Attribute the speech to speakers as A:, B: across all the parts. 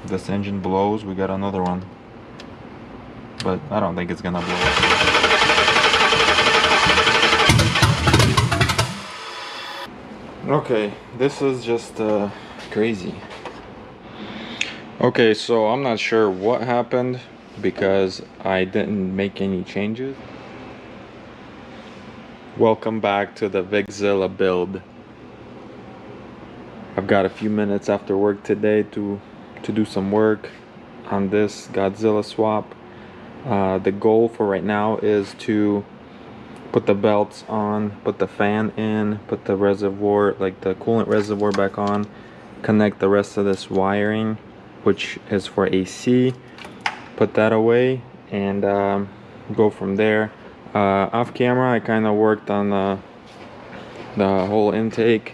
A: this engine blows, we got another one. But I don't think it's gonna blow. Okay, this is just crazy. Okay, so I'm not sure what happened because I didn't make any changes. Welcome back to the VicZilla build. I've got a few minutes after work today to do some work on this Godzilla swap. The goal for right now is to put the belts on, put the fan in, put the reservoir, like the coolant reservoir back on, connect the rest of this wiring, which is for AC, put that away, and go from there. Off camera, I kind of worked on the whole intake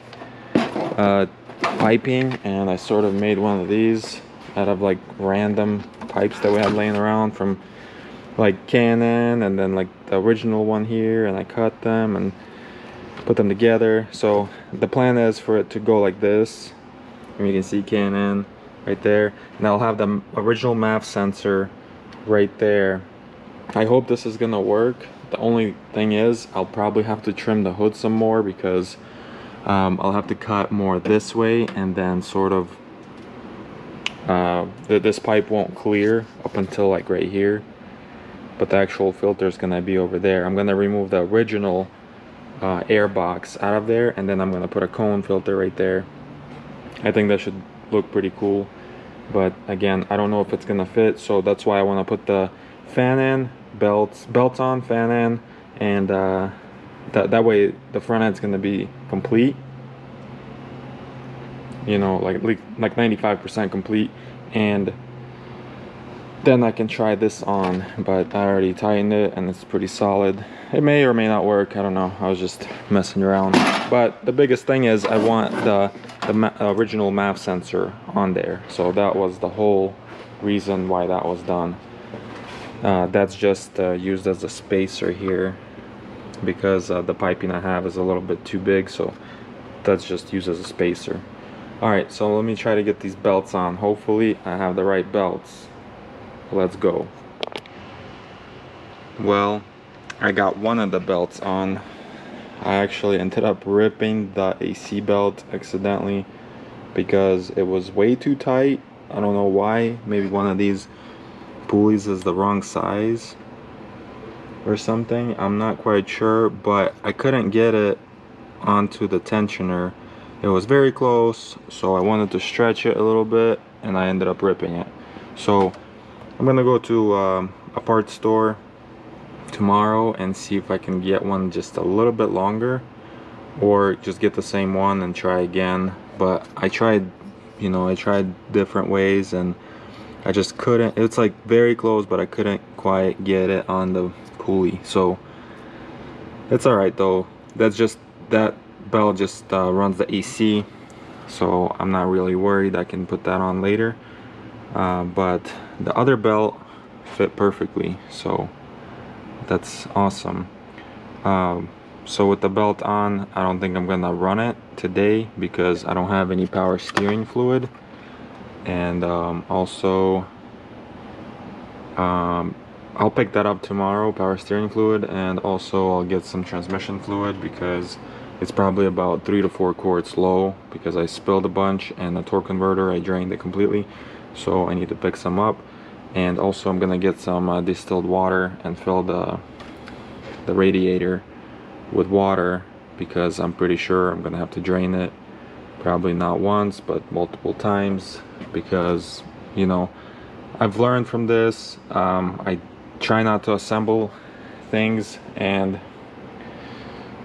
A: piping, and I sort of made one of these out of like random pipes that we had laying around from like Canon, and then like the original one here, and I cut them and put them together. So the plan is for it to go like this, and you can see Canon right there, and I'll have the original MAF sensor right there. I hope this is gonna work. The only thing is I'll probably have to trim the hood some more because I'll have to cut more this way, and then sort of this pipe won't clear up until like right here, but the actual filter is gonna be over there. I'm gonna remove the original air box out of there, and then I'm gonna put a cone filter right there. I think that should look pretty cool, but again, I don't know if it's gonna fit, so that's why I want to put the fan in, belts on, fan in, and that way the front end's gonna be complete, you know, like 95% complete, and then I can try this on. But I already tightened it and it's pretty solid. It may or may not work, I don't know, I was just messing around. But the biggest thing is I want the original MAF sensor on there, so that was the whole reason why that was done. That's just used as a spacer here because the piping I have is a little bit too big, so that's just used as a spacer. Alright, so let me try to get these belts on. Hopefully I have the right belts. Let's go. Well, I got one of the belts on. I actually ended up ripping the AC belt accidentally because it was way too tight. I don't know why. Maybe one of these pulleys is the wrong size or something. I'm not quite sure, but I couldn't get it onto the tensioner. It was very close, so I wanted to stretch it a little bit, and I ended up ripping it. So I'm gonna go to a parts store tomorrow and see if I can get one just a little bit longer, or just get the same one and try again. But I tried, you know, I tried different ways and I just couldn't. It's like very close, but I couldn't quite get it on the pulley. So it's all right though. That's just, that belt just runs the AC, so I'm not really worried. I can put that on later. But the other belt fit perfectly, so that's awesome. So with the belt on, I don't think I'm gonna run it today because I don't have any power steering fluid, and also I'll pick that up tomorrow, power steering fluid, and also I'll get some transmission fluid because it's probably about 3 to 4 quarts low because I spilled a bunch, and the torque converter I drained it completely, so I need to pick some up. And also I'm gonna get some distilled water and fill the radiator with water because I'm pretty sure I'm gonna have to drain it, probably not once but multiple times, because, you know, I've learned from this. I try not to assemble things and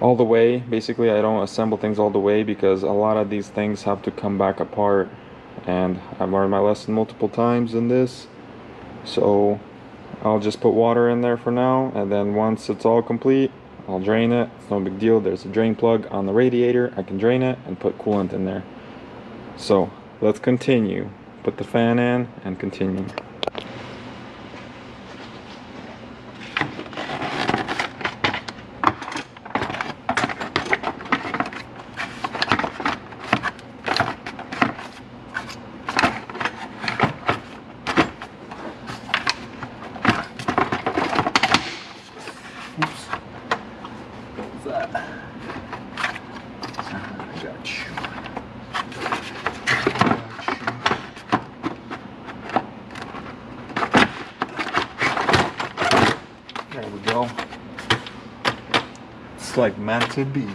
A: all the way. Basically, I don't assemble things all the way because a lot of these things have to come back apart, and I've learned my lesson multiple times in this. So I'll just put water in there for now, and then once it's all complete, I'll drain it. It's no big deal. There's a drain plug on the radiator. I can drain it and put coolant in there. So let's continue. Put the fan in and continue. Looks like meant to be.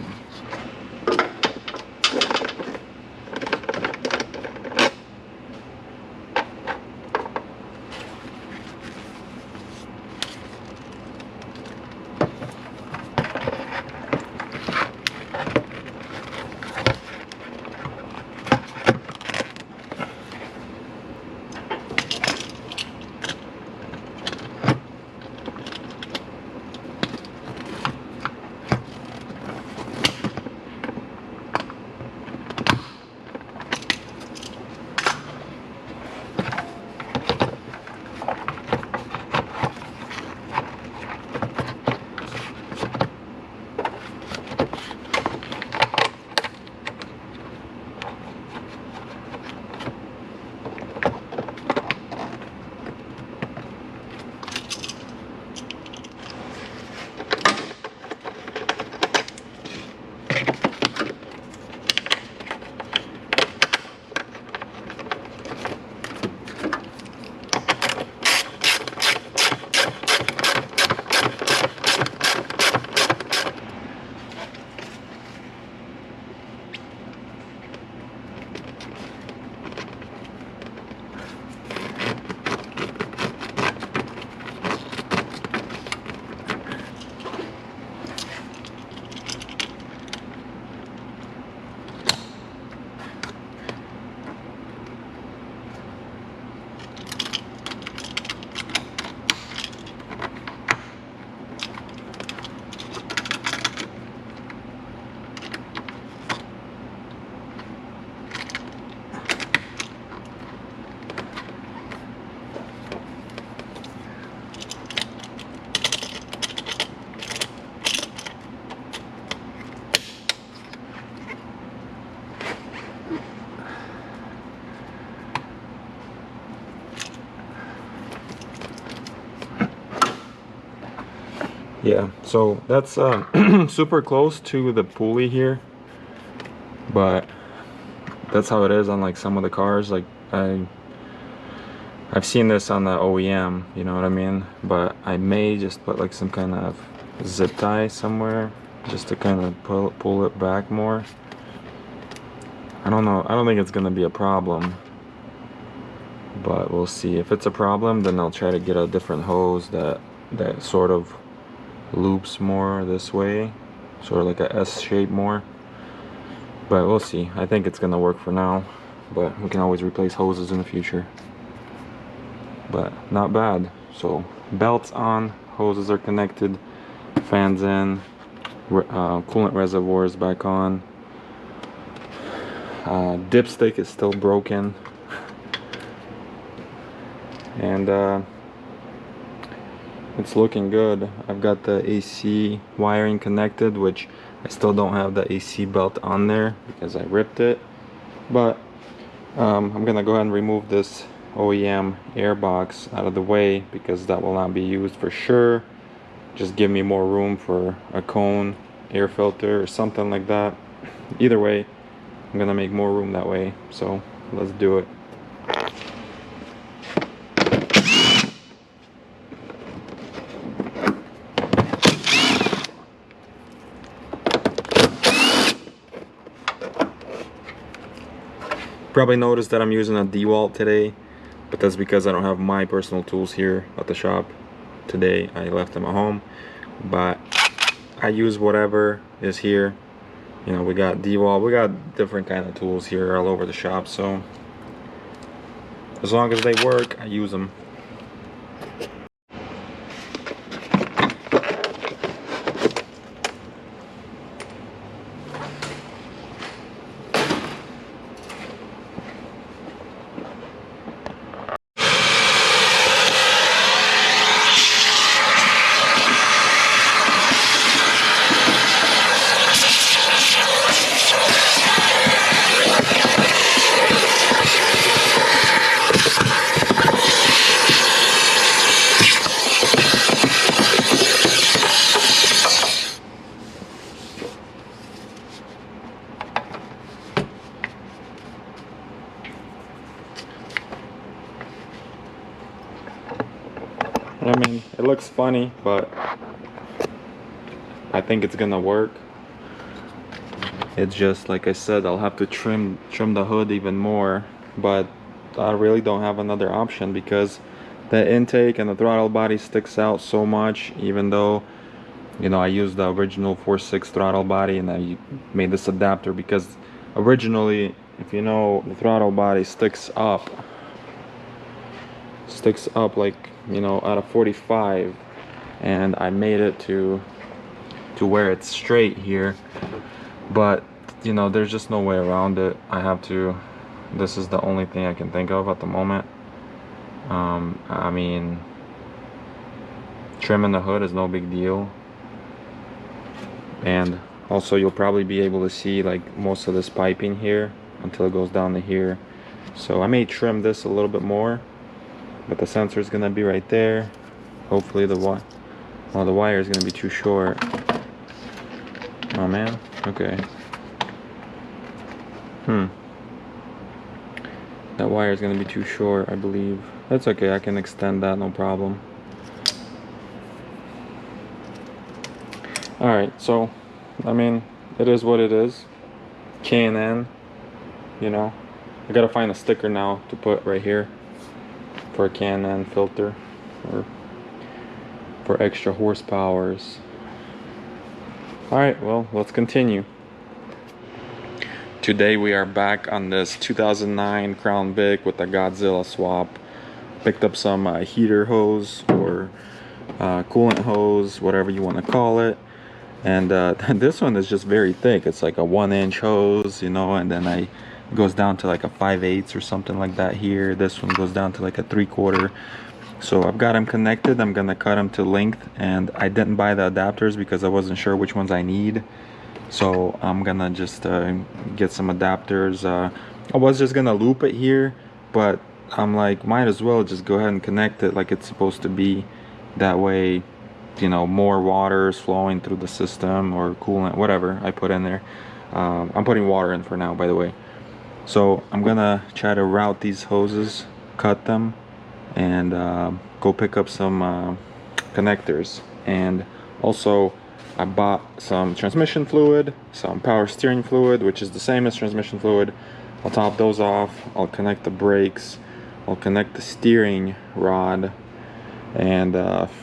A: Yeah, so that's super close to the pulley here, but that's how it is on like some of the cars. Like I've seen this on the OEM, you know what I mean? But I may just put like some kind of zip tie somewhere just to kind of pull it back more. I don't know. I don't think it's gonna be a problem, but we'll see. If it's a problem, then I'll try to get a different hose that sort of loops more this way, sort of like a S shape more, but we'll see. I think it's gonna work for now, but we can always replace hoses in the future. But not bad. So belts on, hoses are connected, fans in, coolant reservoirs back on. Dipstick is still broken, and it's looking good. I've got the AC wiring connected, which I still don't have the AC belt on there because I ripped it. But I'm gonna go ahead and remove this OEM air box out of the way because that will not be used for sure. Just give me more room for a cone air filter or something like that. Either way, I'm gonna make more room that way, so let's do it. Probably noticed that I'm using a DeWalt today, but that's because I don't have my personal tools here at the shop today. I left them at home, but I use whatever is here. You know, we got DeWalt, we got different kind of tools here all over the shop, so as long as they work, I use them. I mean, it looks funny, but I think it's gonna work. It's just like I said, I'll have to trim the hood even more, but I really don't have another option because the intake and the throttle body sticks out so much, even though, you know, I used the original 4.6 throttle body and I made this adapter because originally, if you know, the throttle body sticks up like, you know, out of 45, and I made it to where it's straight here, but you know, there's just no way around it. I have to, this is the only thing I can think of at the moment. I mean, trimming the hood is no big deal, and also you'll probably be able to see like most of this piping here until it goes down to here. So I may trim this a little bit more, but the sensor is gonna be right there. Hopefully the wire is gonna be too short. Oh man, okay. That wire is gonna be too short, I believe. That's okay, I can extend that, no problem. Alright, so, I mean, it is what it is. K&N, you know. I gotta find a sticker now to put right here for a K&N filter, or for extra horsepowers. Alright, well, let's continue. Today we are back on this 2009 Crown Vic with the Godzilla swap. Picked up some heater hose or coolant hose, whatever you want to call it. And this one is just very thick. It's like a 1-inch hose, you know, and then it goes down to like a 5/8 or something like that here. This one goes down to like a 3/4. So I've got them connected. I'm gonna cut them to length, and I didn't buy the adapters because I wasn't sure which ones I need. So I'm gonna just get some adapters. I was just gonna loop it here, but I'm like, might as well just go ahead and connect it like it's supposed to be. That way, you know, more water is flowing through the system, or coolant, whatever I put in there. I'm putting water in for now, by the way. So I'm gonna try to route these hoses, cut them, and go pick up some connectors. And also I bought some transmission fluid, some power steering fluid, which is the same as transmission fluid. I'll top those off. I'll connect the brakes. I'll connect the steering rod, and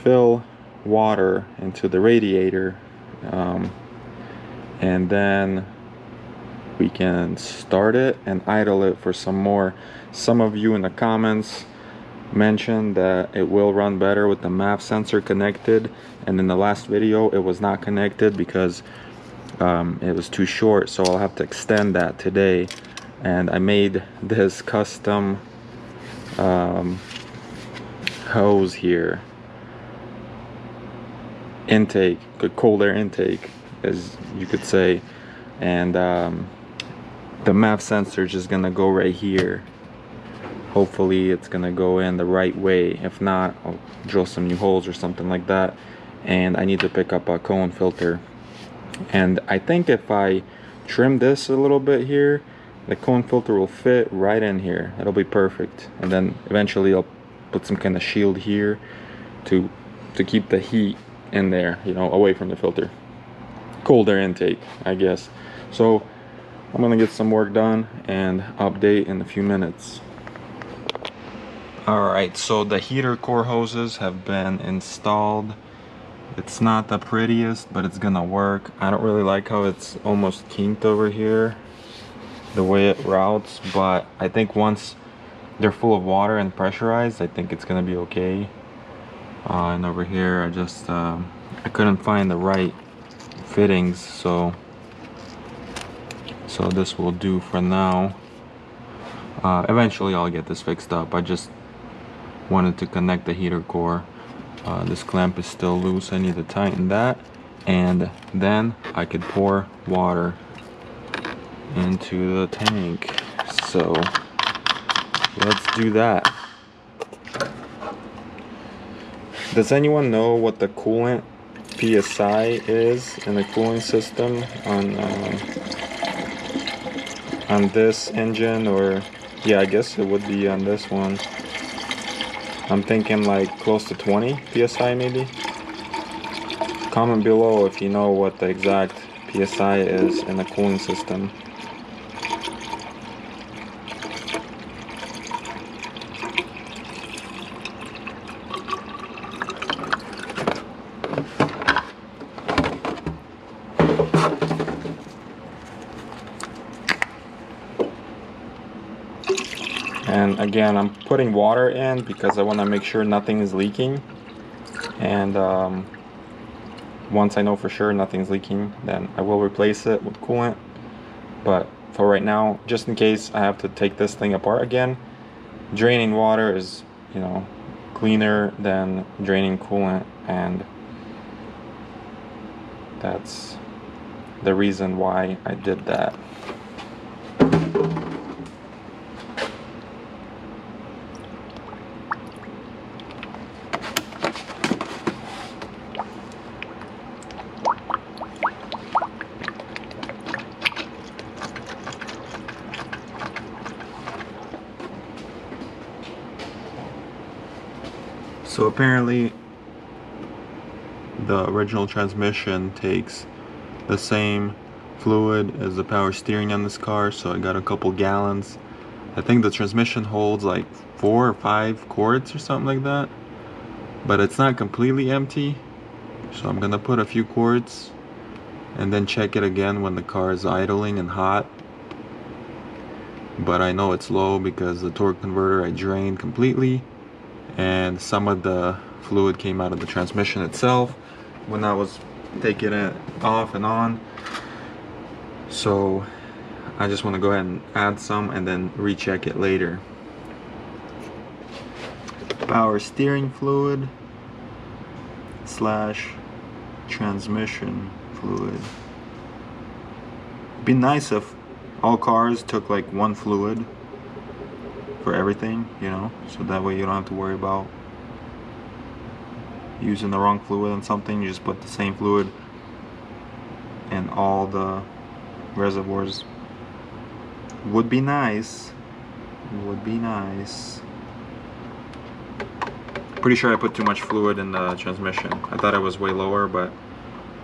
A: fill water into the radiator, and then we can start it and idle it for some more. Some of you in the comments mentioned that it will run better with the MAP sensor connected, and in the last video it was not connected because it was too short, so I'll have to extend that today. And I made this custom hose here, intake, good cold air intake, as you could say, and the MAP sensor is just gonna go right here. Hopefully it's gonna go in the right way. If not, I'll drill some new holes or something like that. And I need to pick up a cone filter, and I think if I trim this a little bit here, the cone filter will fit right in here. It'll be perfect. And then eventually I'll put some kind of shield here to keep the heat in there, you know, away from the filter. Cold air intake, I guess. So I'm gonna get some work done and update in a few minutes. Alright, so the heater core hoses have been installed. It's not the prettiest, but it's gonna work. I don't really like how it's almost kinked over here, the way it routes, but I think once they're full of water and pressurized, I think it's gonna be okay. And over here, I just I couldn't find the right fittings, so this will do for now. Eventually I'll get this fixed up. I just wanted to connect the heater core. This clamp is still loose. I need to tighten that, and then I could pour water into the tank. So let's do that. Does anyone know what the coolant PSI is in the cooling system on this engine? Or yeah, I guess it would be on this one. I'm thinking like close to 20 PSI maybe. Comment below if you know what the exact PSI is in the cooling system. And again, I'm putting water in because I want to make sure nothing is leaking. And once I know for sure nothing's leaking, then I will replace it with coolant. But for right now, just in case I have to take this thing apart again, draining water is, you know, cleaner than draining coolant, and that's the reason why I did that. So apparently the original transmission takes the same fluid as the power steering on this car, so I got a couple gallons. I think the transmission holds like 4 or 5 quarts or something like that, but it's not completely empty, so I'm gonna put a few quarts and then check it again when the car is idling and hot. But I know it's low because the torque converter I drained completely, and some of the fluid came out of the transmission itself when I was taking it off and on. So I just want to go ahead and add some and then recheck it later. Power steering fluid slash transmission fluid. Be nice if all cars took like one fluid for everything, you know, so that way you don't have to worry about using the wrong fluid on something. You just put the same fluid in all the reservoirs. Would be nice. Would be nice. Pretty sure I put too much fluid in the transmission. I thought it was way lower, but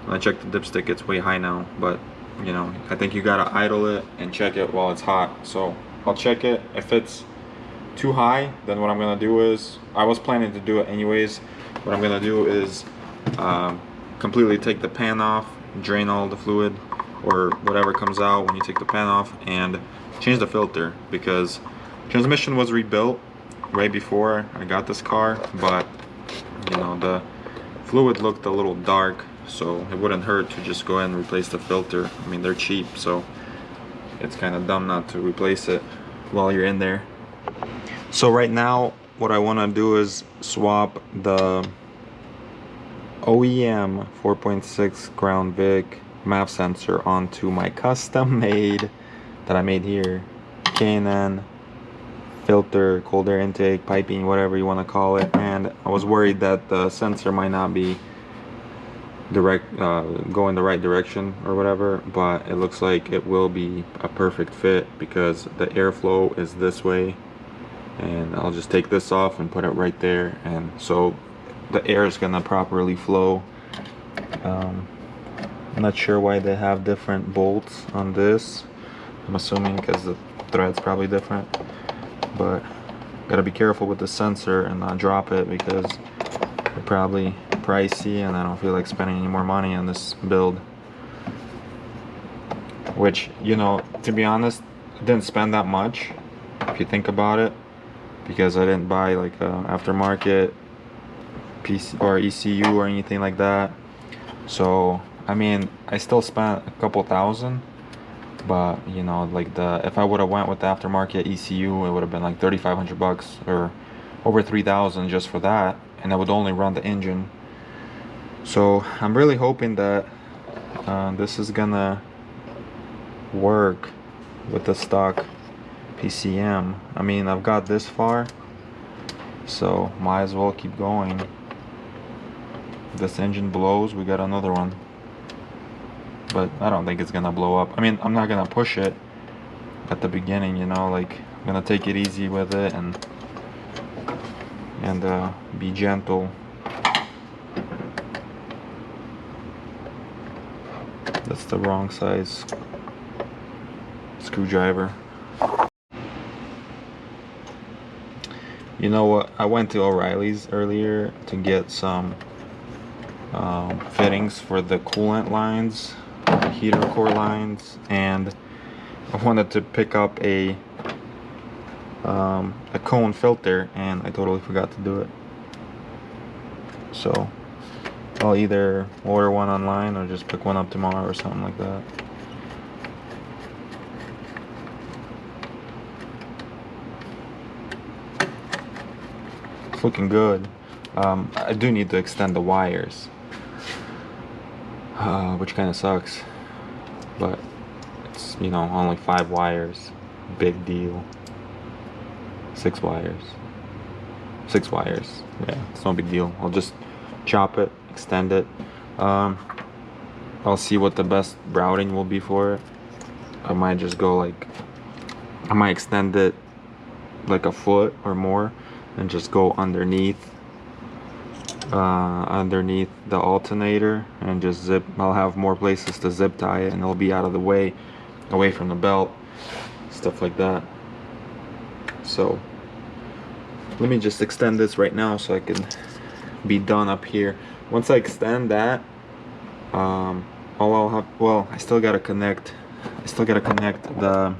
A: when I checked the dipstick, it's way high now. But you know, I think you gotta idle it and check it while it's hot. So I'll check it. If it's too high, then what I'm gonna do is, I was planning to do it anyways, what I'm gonna do is completely take the pan off, drain all the fluid or whatever comes out when you take the pan off, and change the filter, because transmission was rebuilt right before I got this car, but you know, the fluid looked a little dark, so it wouldn't hurt to just go ahead and replace the filter. I mean, they're cheap, so it's kind of dumb not to replace it while you're in there. So right now what I want to do is swap the OEM 4.6 ground Vic MAP sensor onto my custom made that I made here K&N filter, cold air intake, piping, whatever you want to call it. And I was worried that the sensor might not be go in the right direction or whatever, but it looks like it will be a perfect fit because the airflow is this way, and I'll just take this off and put it right there, and so the air is gonna properly flow. I'm not sure why they have different bolts on this. I'm assuming because the thread's probably different, but gotta be careful with the sensor and not drop it because they're probably pricey, and I don't feel like spending any more money on this build. Which, you know, to be honest, I didn't spend that much if you think about it, because I didn't buy like a aftermarket PC or ECU or anything like that. So I mean, I still spent a couple thousand, but you know, like if I would have went with the aftermarket ECU, it would have been like 3,500 bucks or over 3,000 just for that, and I would only run the engine. So I'm really hoping that this is gonna work with the stock PCM. I mean, I've got this far, so might as well keep going. If this engine blows, we got another one, but I don't think it's gonna blow up. I mean, I'm not gonna push it at the beginning, you know, like I'm gonna take it easy with it and be gentle. That's the wrong size screwdriver. You know what? I went to O'Reilly's earlier to get some fittings for the coolant lines, the heater core lines, and I wanted to pick up a cone filter, and I totally forgot to do it. So I'll either order one online or just pick one up tomorrow or something like that. It's looking good. I do need to extend the wires, which kind of sucks, but it's, you know, only 5 wires. Big deal. 6 wires. 6 wires. Yeah, it's no big deal. I'll just chop it, extend it. I'll see what the best routing will be for it. I might just go like, I might extend it like a foot or more and just go underneath the alternator and just zip. I'll have more places to zip tie it, and it'll be out of the way, away from the belt, stuff like that. So let me just extend this right now so I can be done up here. Once I extend that, all I'll have, well, I still gotta connect the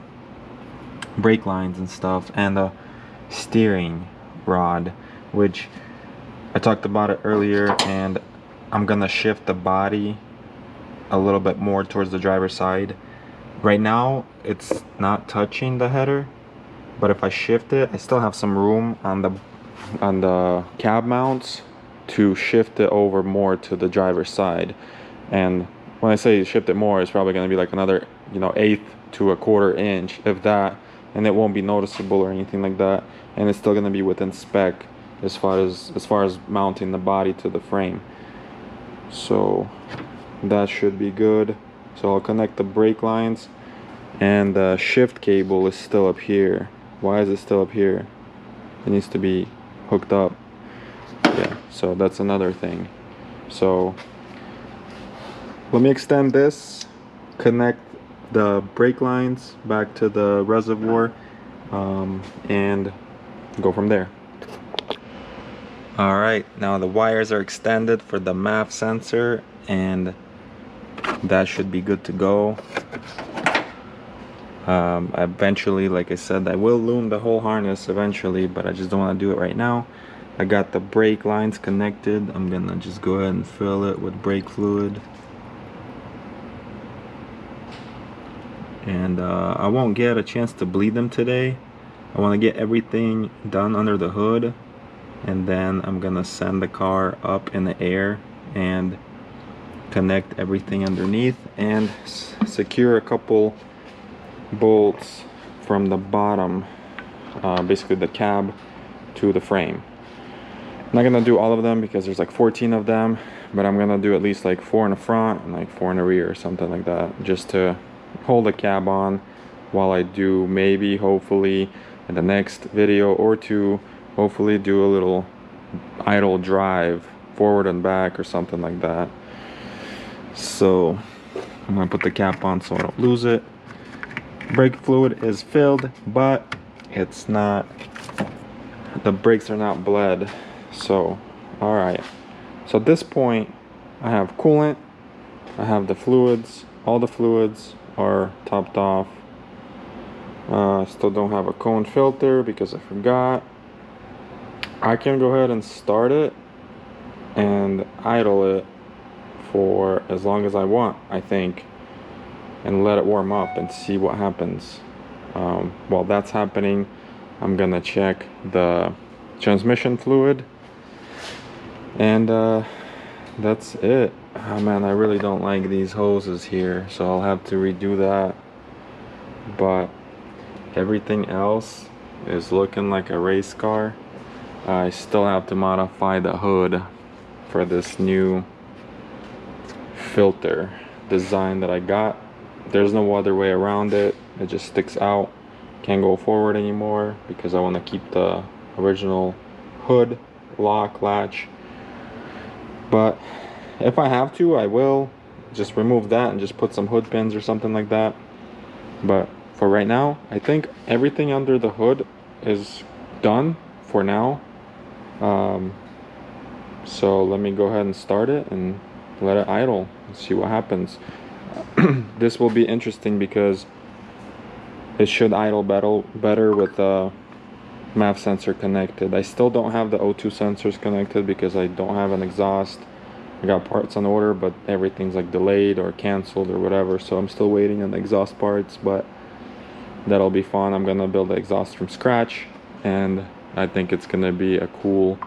A: brake lines and stuff, and the steering rod, which I talked about it earlier, and I'm gonna shift the body a little bit more towards the driver's side. Right now it's not touching the header, but if I shift it, I still have some room on the cab mounts to shift it over more to the driver's side. And when I say shift it more, it's probably going to be like another, you know, 1/8 to a 1/4 inch, if that, and it won't be noticeable or anything like that, and it's still going to be within spec as far as mounting the body to the frame. So that should be good. So I'll connect the brake lines, and the shift cable is still up here. Why is it still up here? It needs to be hooked up. Yeah, so that's another thing. So let me extend this, connect the brake lines back to the reservoir, and go from there. Alright, now the wires are extended for the MAF sensor, and that should be good to go. Eventually, like I said, I will loom the whole harness eventually, but I just don't want to do it right now. I got the brake lines connected. I'm gonna just go ahead and fill it with brake fluid, and I won't get a chance to bleed them today. I want to get everything done under the hood, and then I'm gonna send the car up in the air and connect everything underneath and secure a couple bolts from the bottom, basically the cab, to the frame. I'm not gonna do all of them because there's like 14 of them, but I'm gonna do at least like 4 in the front and like 4 in the rear or something like that, just to hold the cab on while I do, maybe, hopefully, in the next video or two, hopefully do a little idle drive forward and back or something like that. So I'm gonna put the cap on so I don't lose it. Brake fluid is filled, but it's not, the brakes are not bled. So alright, so at this point I have coolant, I have the fluids, all the fluids are topped off. Still don't have a cone filter because I forgot. I can go ahead and start it and idle it for as long as I want, I think, and let it warm up and see what happens. While that's happening, I'm gonna check the transmission fluid, and that's it. Oh man, I really don't like these hoses here, so I'll have to redo that. But everything else is looking like a race car. I still have to modify the hood for this new filter design that I got. There's no other way around it. It just sticks out. Can't go forward anymore because I want to keep the original hood lock latch. But if I have to, I will. just remove that and just put some hood pins or something like that. But for right now, I think everything under the hood is done for now. So let me go ahead and start it and let it idle and see what happens. This will be interesting because it should idle better with the MAF sensor connected. I still don't have the O2 sensors connected because I don't have an exhaust. I got parts on order, but everything's like delayed or canceled or whatever, so I'm still waiting on the exhaust parts, but that'll be fun. I'm gonna build the exhaust from scratch, and I think it's gonna be a cool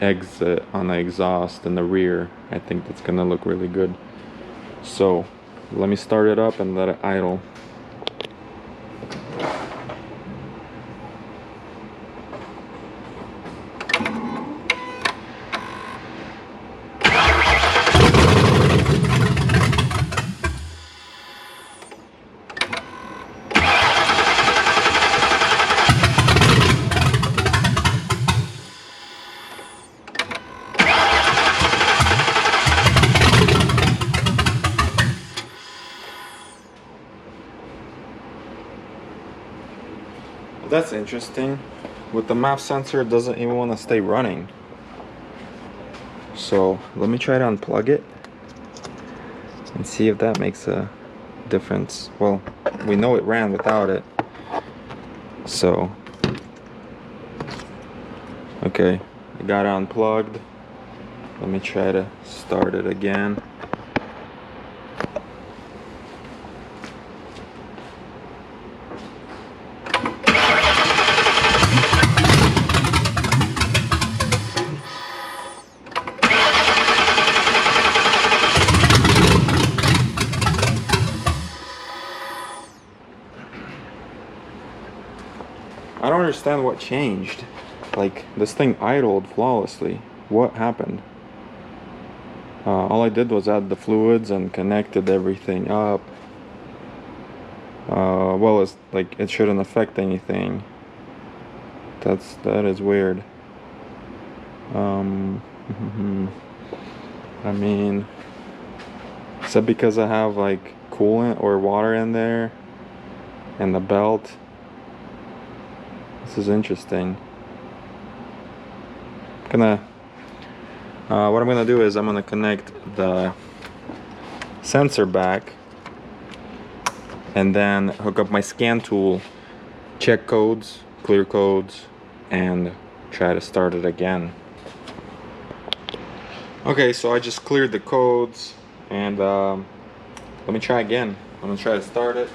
A: exit on the exhaust in the rear. I think that's gonna look really good. So let me start it up and let it idle. That's interesting. With the MAF sensor, it doesn't even want to stay running. So let me try to unplug it and see if that makes a difference. Well, we know it ran without it. So, okay, I got it unplugged. Let me try to start it again. I don't understand what changed. Like, this thing idled flawlessly. What happened? All I did was add the fluids and connected everything up. Well, it's like it shouldn't affect anything. That is weird. I mean, is that because I have like coolant or water in there and the belt? This is interesting. What I'm gonna do is I'm gonna connect the sensor back and then hook up my scan tool, check codes, clear codes, and try to start it again. Okay, so I just cleared the codes, and let me try again. I'm gonna try to start it.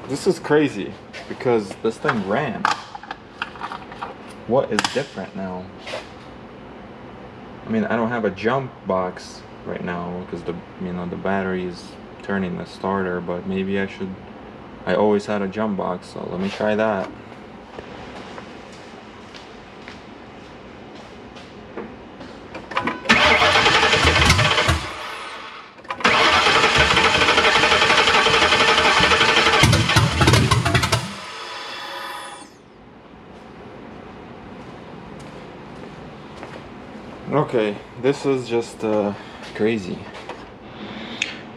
A: This is crazy because this thing ran. What is different now? I mean, I don't have a jump box right now because the battery is turning the starter, but maybe I always had a jump box, so let me try that. Okay, this is just crazy.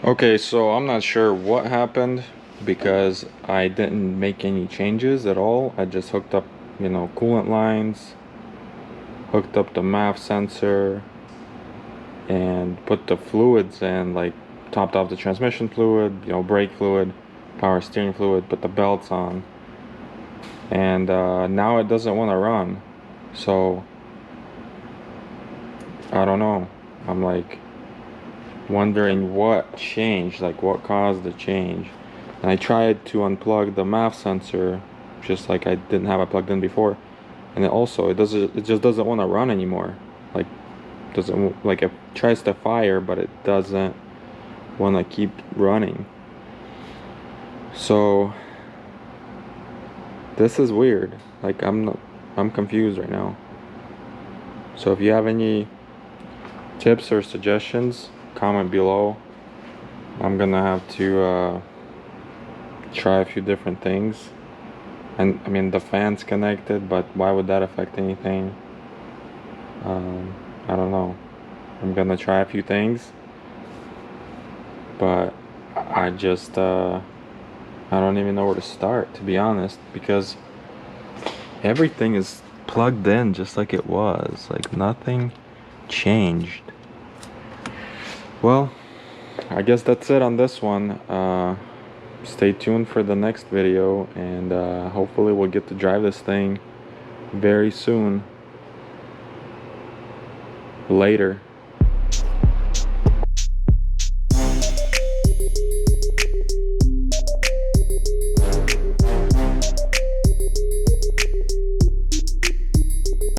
A: Okay, so I'm not sure what happened because I didn't make any changes at all. I just hooked up, coolant lines, hooked up the MAF sensor, and put the fluids in, like topped off the transmission fluid, brake fluid, power steering fluid, put the belts on, and now it doesn't want to run. So I don't know. I'm like wondering what changed, like what caused the change. And I tried to unplug the MAF sensor, just like I didn't have it plugged in before, and it just doesn't want to run anymore. Like doesn't, like, it tries to fire, but it doesn't want to keep running. So this is weird. Like I'm confused right now. So if you have any tips or suggestions, comment below. I'm gonna have to try a few different things. And I mean, the fan's connected, but why would that affect anything? I don't know. I'm gonna try a few things, but I just I don't even know where to start, to be honest, because everything is plugged in just like it was. Like nothing changed. Well, I guess that's it on this one. Stay tuned for the next video, and hopefully we'll get to drive this thing very soon. Later.